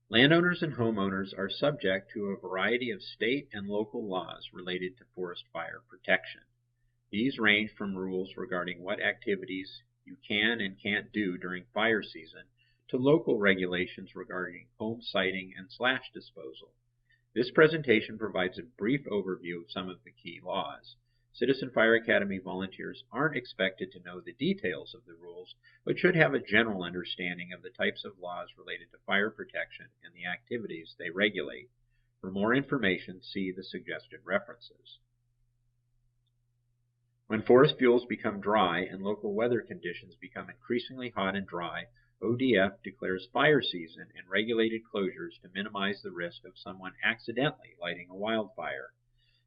Landowners and homeowners are subject to a variety of state and local laws related to forest fire protection. These range from rules regarding what activities you can and can't do during fire season to local regulations regarding home siting and slash disposal. This presentation provides a brief overview of some of the key laws. Citizen Fire Academy volunteers aren't expected to know the details of the rules, but should have a general understanding of the types of laws related to fire protection and the activities they regulate. For more information, see the suggested references. When forest fuels become dry and local weather conditions become increasingly hot and dry, ODF declares fire season and regulated closures to minimize the risk of someone accidentally lighting a wildfire.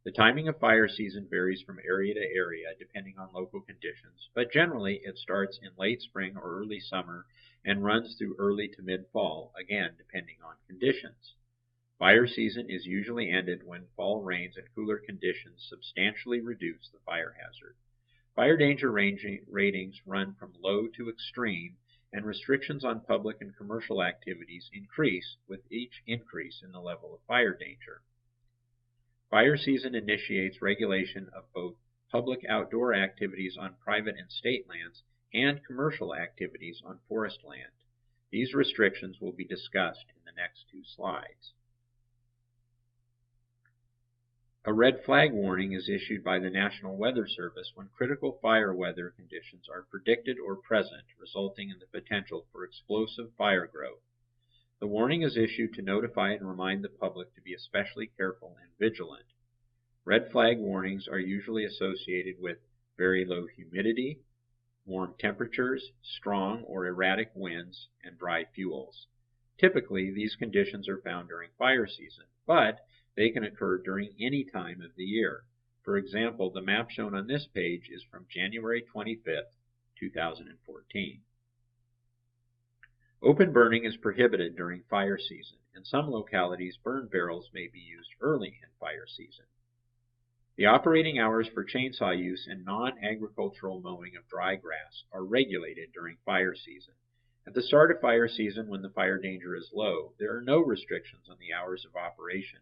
The timing of fire season varies from area to area depending on local conditions, but generally it starts in late spring or early summer and runs through early to mid-fall, again depending on conditions. Fire season is usually ended when fall rains and cooler conditions substantially reduce the fire hazard. Fire danger ratings run from low to extreme, and restrictions on public and commercial activities increase with each increase in the level of fire danger. Fire season initiates regulation of both public outdoor activities on private and state lands and commercial activities on forest land. These restrictions will be discussed in the next two slides. A red flag warning is issued by the National Weather Service when critical fire weather conditions are predicted or present, resulting in the potential for explosive fire growth. The warning is issued to notify and remind the public to be especially careful and vigilant. Red flag warnings are usually associated with very low humidity, warm temperatures, strong or erratic winds, and dry fuels. Typically, these conditions are found during fire season, but they can occur during any time of the year. For example, the map shown on this page is from January 25th, 2014. Open burning is prohibited during fire season. In some localities, burn barrels may be used early in fire season. The operating hours for chainsaw use in non-agricultural mowing of dry grass are regulated during fire season. At the start of fire season, when the fire danger is low, there are no restrictions on the hours of operation,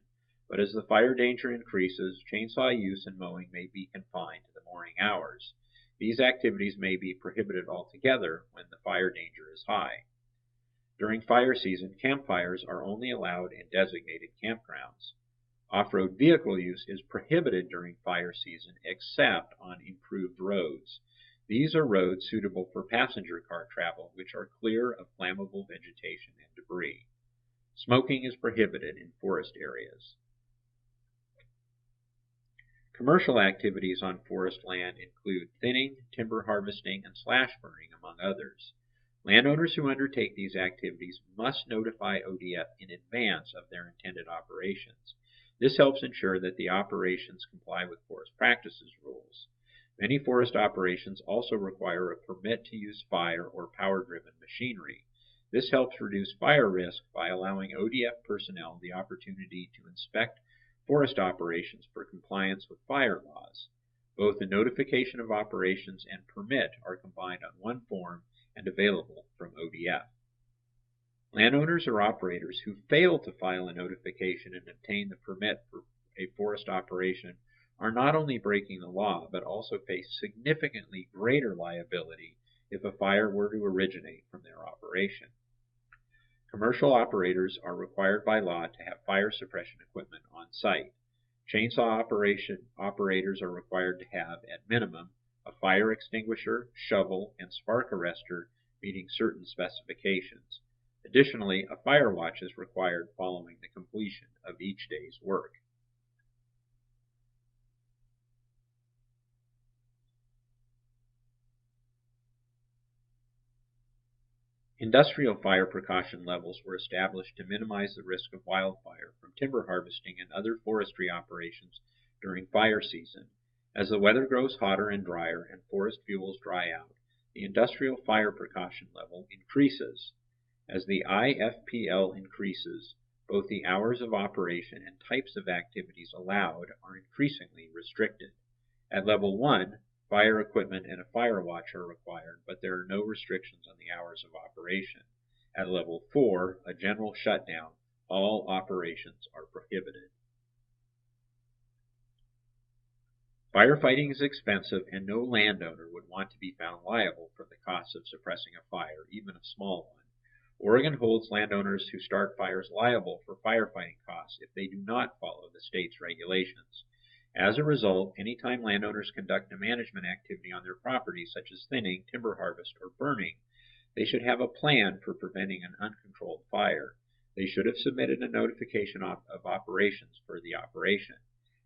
but as the fire danger increases, chainsaw use and mowing may be confined to the morning hours. These activities may be prohibited altogether when the fire danger is high. During fire season, campfires are only allowed in designated campgrounds. Off-road vehicle use is prohibited during fire season except on improved roads. These are roads suitable for passenger car travel, which are clear of flammable vegetation and debris. Smoking is prohibited in forest areas. Commercial activities on forest land include thinning, timber harvesting, and slash burning, among others. Landowners who undertake these activities must notify ODF in advance of their intended operations. This helps ensure that the operations comply with forest practices rules. Many forest operations also require a permit to use fire or power-driven machinery. This helps reduce fire risk by allowing ODF personnel the opportunity to inspect forest operations for compliance with fire laws. Both the notification of operations and permit are combined on one form and available from ODF. Landowners or operators who fail to file a notification and obtain the permit for a forest operation are not only breaking the law, but also face significantly greater liability if a fire were to originate from their operation. Commercial operators are required by law to have fire suppression equipment on site. Chainsaw operators are required to have, at minimum, a fire extinguisher, shovel, and spark arrestor meeting certain specifications. Additionally, a fire watch is required following the completion of each day's work. Industrial fire precaution levels were established to minimize the risk of wildfire from timber harvesting and other forestry operations during fire season. As the weather grows hotter and drier and forest fuels dry out, the industrial fire precaution level increases. As the IFPL increases, both the hours of operation and types of activities allowed are increasingly restricted. At level 1, fire equipment and a fire watch are required, but there are no restrictions on the hours of operation. At level 4, a general shutdown, All operations are prohibited. Firefighting is expensive, and no landowner would want to be found liable for the costs of suppressing a fire, even a small one. Oregon holds landowners who start fires liable for firefighting costs if they do not follow the state's regulations. As a result, anytime landowners conduct a management activity on their property, such as thinning, timber harvest, or burning, they should have a plan for preventing an uncontrolled fire. They should have submitted a notification of operations for the operation,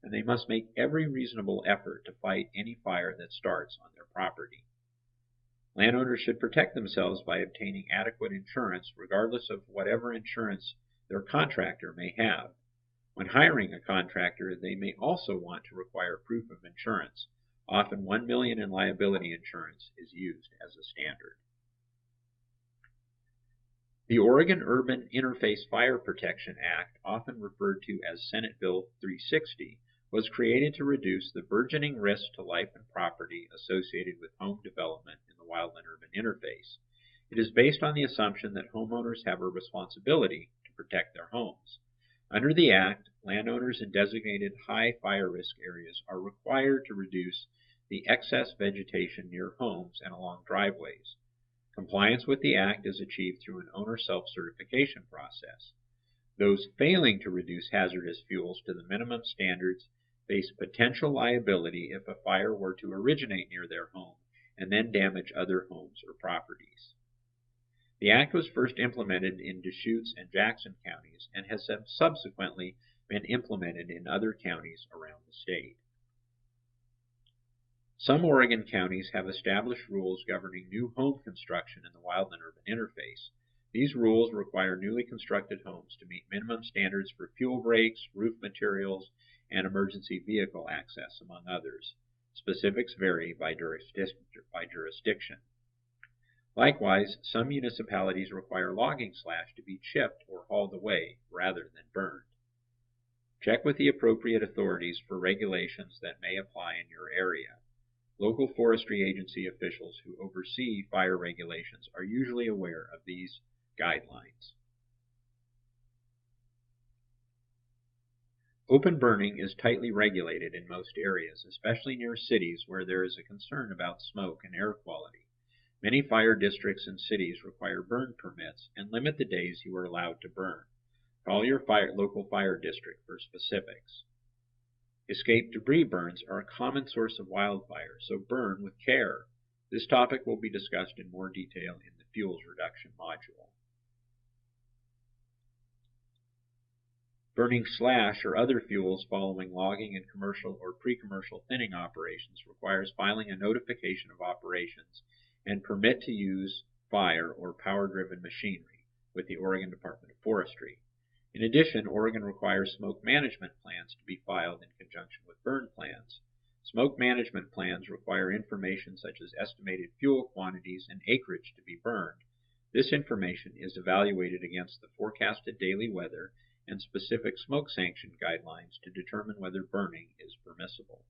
and they must make every reasonable effort to fight any fire that starts on their property. Landowners should protect themselves by obtaining adequate insurance, regardless of whatever insurance their contractor may have. When hiring a contractor, they may also want to require proof of insurance. Often $1 million in liability insurance is used as a standard. The Oregon Urban Interface Fire Protection Act, often referred to as Senate Bill 360, was created to reduce the burgeoning risk to life and property associated with home development in the wildland-urban interface. It is based on the assumption that homeowners have a responsibility to protect their homes. Under the Act, landowners in designated high fire risk areas are required to reduce the excess vegetation near homes and along driveways. Compliance with the Act is achieved through an owner self-certification process. Those failing to reduce hazardous fuels to the minimum standards face potential liability if a fire were to originate near their home and then damage other homes or properties. The Act was first implemented in Deschutes and Jackson counties and has subsequently been implemented in other counties around the state. Some Oregon counties have established rules governing new home construction in the wildland-urban interface. These rules require newly constructed homes to meet minimum standards for fuel breaks, roof materials, and emergency vehicle access, among others. Specifics vary by jurisdiction. Likewise, some municipalities require logging slash to be chipped or hauled away rather than burned. Check with the appropriate authorities for regulations that may apply in your area. Local forestry agency officials who oversee fire regulations are usually aware of these guidelines. Open burning is tightly regulated in most areas, especially near cities where there is a concern about smoke and air quality. Many fire districts and cities require burn permits and limit the days you are allowed to burn. Call your local fire district for specifics. Escape debris burns are a common source of wildfire, so burn with care. This topic will be discussed in more detail in the fuels reduction module. Burning slash or other fuels following logging and commercial or pre-commercial thinning operations requires filing a notification of operations and permit to use fire or power-driven machinery with the Oregon Department of Forestry. In addition, Oregon requires smoke management plans to be filed in conjunction with burn plans. Smoke management plans require information such as estimated fuel quantities and acreage to be burned. This information is evaluated against the forecasted daily weather and specific smoke sanction guidelines to determine whether burning is permissible.